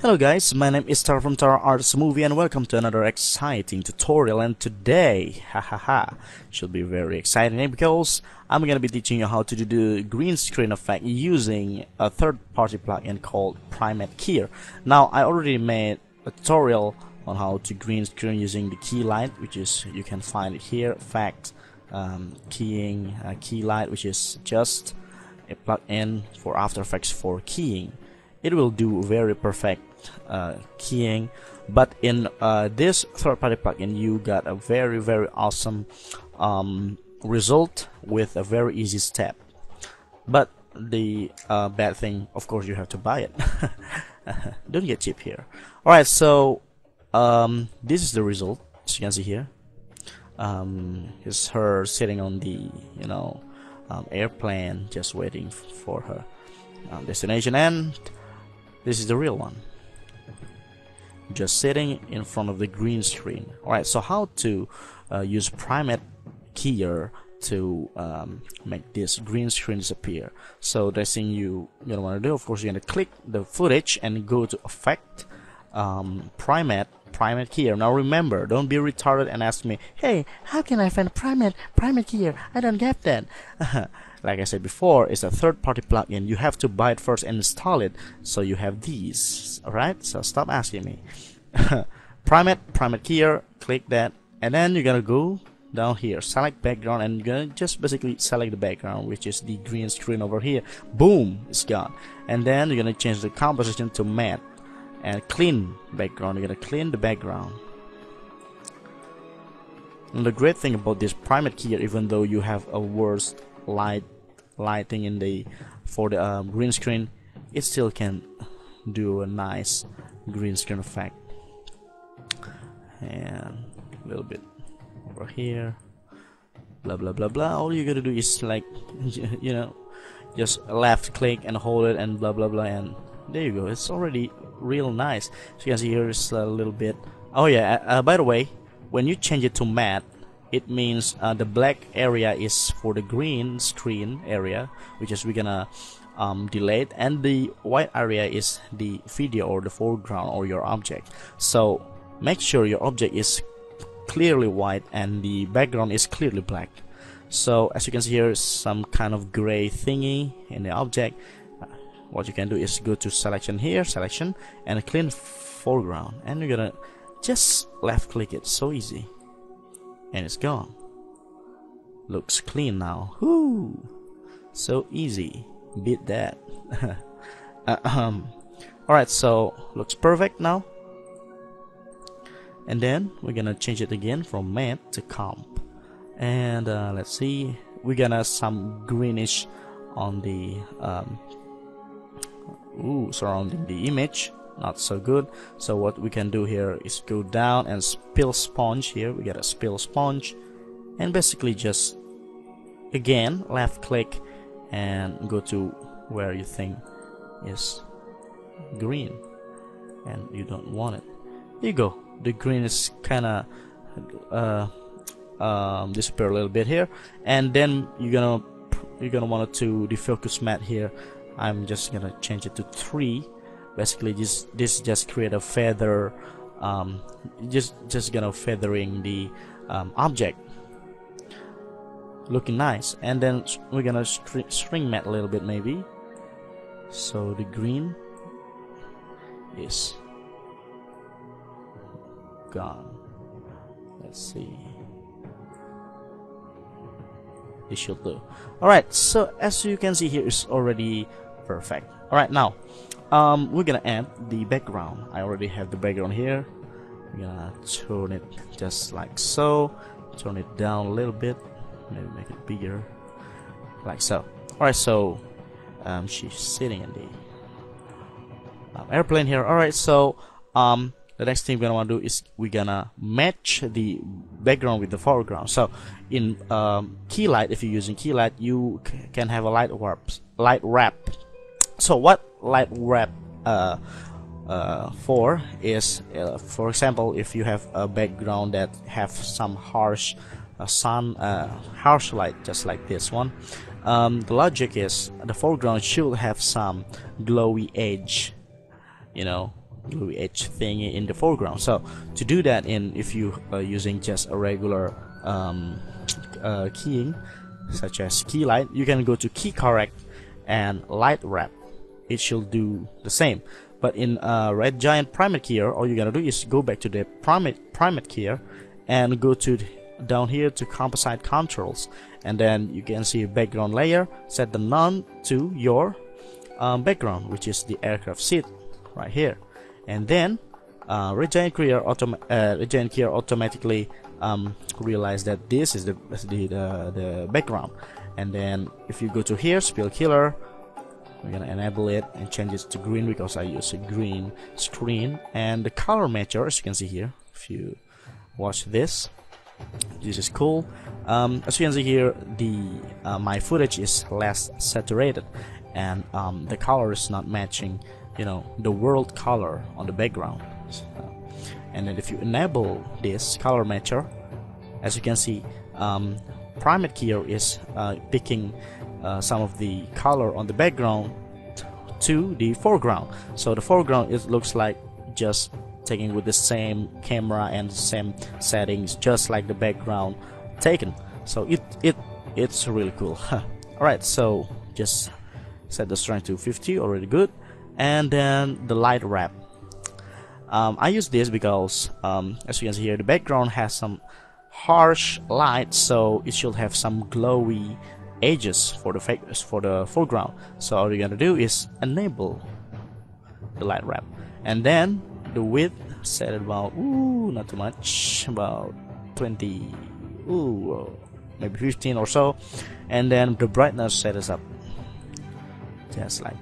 Hello guys, my name is Tara from Tara Arts Movie and welcome to another exciting tutorial. And today, should be very exciting because I'm gonna be teaching you how to do the green screen effect using a third-party plugin called Primatte here. Now I already made a tutorial on how to green screen using the key light, which is you can find it here. Effect, keying, key light, which is just a plugin for After Effects for keying. It will do very perfect keying, but in this third-party plugin you got a very awesome result with a very easy step. But the bad thing, of course, you have to buy it. Don't get cheap here. Alright, so this is the result, as you can see here. It's her sitting on the airplane, just waiting for her destination, and this is the real one, just sitting in front of the green screen. Alright, so how to use Primatte keyer to make this green screen disappear. So the thing you're gonna want to do, of course, you're gonna click the footage and go to Effect, Primatte keyer. Now remember, don't be retarded and ask me, hey, how can I find Primatte keyer? I don't get that. Like I said before, it's a third-party plugin. You have to buy it first and install it. So you have these. Alright, so stop asking me. Primatte keyer, click that, and then you're gonna go down here, select background, and you're gonna just basically select the background, which is the green screen over here. Boom, it's gone. And then you're gonna change the composition to matte and clean background. You're gonna clean the background. And the great thing about this Primatte keyer, even though you have a worse lighting in the green screen, it still can do a nice green screen effect. And a little bit over here, blah blah blah blah. All you gotta do is, like, just left click and hold it and blah blah blah, and there you go. It's already real nice. So you can see here is a little bit. Oh yeah, by the way, when you change it to matte, it means the black area is for the green screen area, which is we're gonna delete, and the white area is the video or the foreground or your object. So make sure your object is clearly white and the background is clearly black. So as you can see here is some kind of gray thingy in the object. What you can do is go to selection here, selection, and clean foreground, and you're gonna just left click it. So easy, and it's gone. Looks clean now. Whoo! So easy. Beat that. Alright, so looks perfect now. And then we're gonna change it again from matte to comp. And let's see, we're gonna some greenish on the surrounding the image. Not so good. So what we can do here is go down and spill sponge here. We got a spill sponge, and basically just again left click and go to where you think is green and you don't want it. There you go. The green is kinda disappear a little bit here, and then you're gonna want to defocus matte here. I'm just gonna change it to 3. Basically this just create a feather, just gonna feathering the object, looking nice. And then we're gonna string matte a little bit maybe, so the green is gone. Let's see, it should do. Alright, so as you can see here, it's already perfect. Alright, now we're gonna add the background. I already have the background here. We're gonna turn it just like so, turn it down a little bit, maybe make it bigger, like so. Alright, so she's sitting in the airplane here. Alright, so the next thing we're gonna want to do is we're gonna match the background with the foreground. So in key light, if you're using key light, you can have a light wrap. So what light wrap for is, for example, if you have a background that have some harsh harsh light, just like this one, the logic is the foreground should have some glowy edge, glowy edge thingy in the foreground. So to do that, if you are using just a regular keying such as key light, you can go to key correct and light wrap. It should do the same. But in Red Giant Primatte keyer, all you gotta do is go back to the Primatte keyer and go to down here to composite controls, and then you can see background layer, set the none to your background, which is the aircraft seat right here, and then Red Giant keyer automatically realize that this is the background. And then if you go to here, spill killer, we're gonna enable it and change it to green because I use a green screen. And the color matcher, as you can see here, if you watch this is cool. As you can see here, the my footage is less saturated, and the color is not matching, you know, the world color on the background. And then if you enable this color matcher, as you can see, Primatte keyer is picking some of the color on the background to the foreground. So the foreground, it looks like just taken with the same camera and same settings, just like the background taken. So it's really cool. Alright, so just set the strength to 50, already good. And then the light wrap, I use this because as you can see here, the background has some harsh light, so it should have some glowy edges for the foreground. So all you're gonna do is enable the light wrap, and then the width set it about not too much, about 20, maybe 15 or so, and then the brightness set us up just like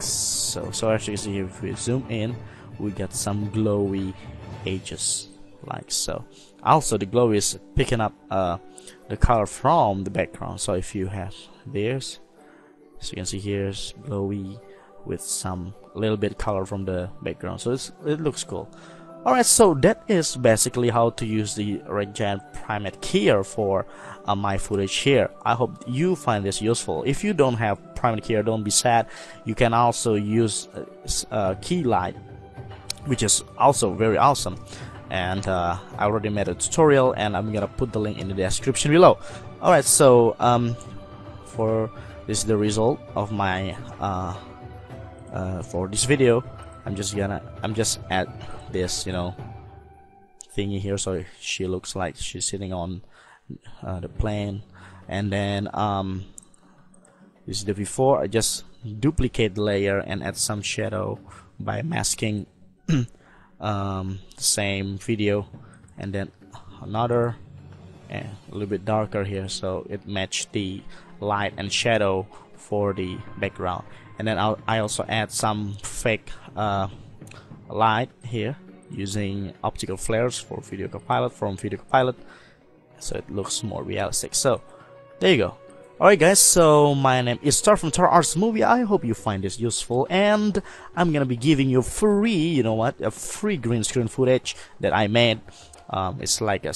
so. So as you can see, if we zoom in, we get some glowy edges like so. Also, the glow is picking up the color from the background. So if you have this, as you can see here, it's glowy with some little bit color from the background, so it looks cool. Alright, so that is basically how to use the Red Giant Primatte keyer for my footage here. I hope you find this useful. If you don't have Primatte keyer, don't be sad. You can also use key light, which is also very awesome. And I already made a tutorial, and I'm gonna put the link in the description below. Alright, so for this is the result of my for this video. I'm just add this, you know, thingy here, so she looks like she's sitting on the plane. And then this is the before. I just duplicate the layer and add some shadow by masking the same video, and then another a little bit darker here, so it matched the light and shadow for the background. And then I also add some fake light here using optical flares for Video Copilot from Video Copilot, so it looks more realistic. So there you go. Alright guys, so my name is Star from Tar Arts Movie. I hope you find this useful, and I'm gonna be giving you free, you know what, a free green screen footage that I made. It's like a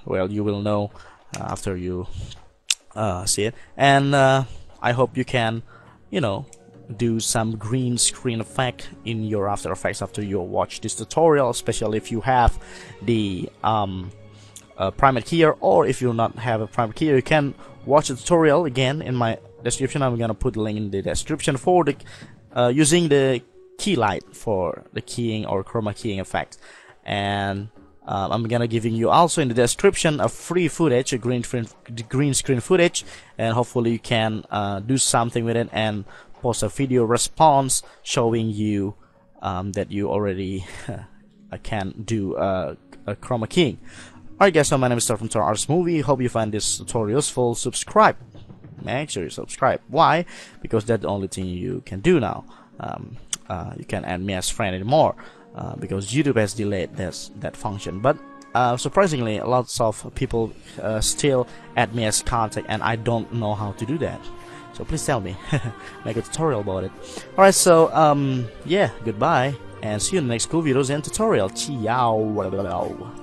well, you will know after you see it. And I hope you can, you know, do some green screen effect in your After Effects after you watch this tutorial, especially if you have the Primatte keyer, or if you not have a Primatte keyer, you can watch the tutorial again in my description. I'm gonna put the link in the description for the using the key light for the keying or chroma keying effect. And I'm gonna giving you also in the description a free footage, a green screen footage, and hopefully you can do something with it and post a video response showing you that you already can do a chroma keying. Alright guys, so my name is Star from Tar Arts Movie. Hope you find this tutorial useful. Subscribe. Make sure you subscribe. Why? Because that's the only thing you can do now. You can add me as friend anymore because YouTube has delayed that function. But surprisingly, lots of people still add me as contact, and I don't know how to do that. So please tell me. Make a tutorial about it. Alright, so yeah, goodbye, and see you in the next cool videos and tutorial. Ciao.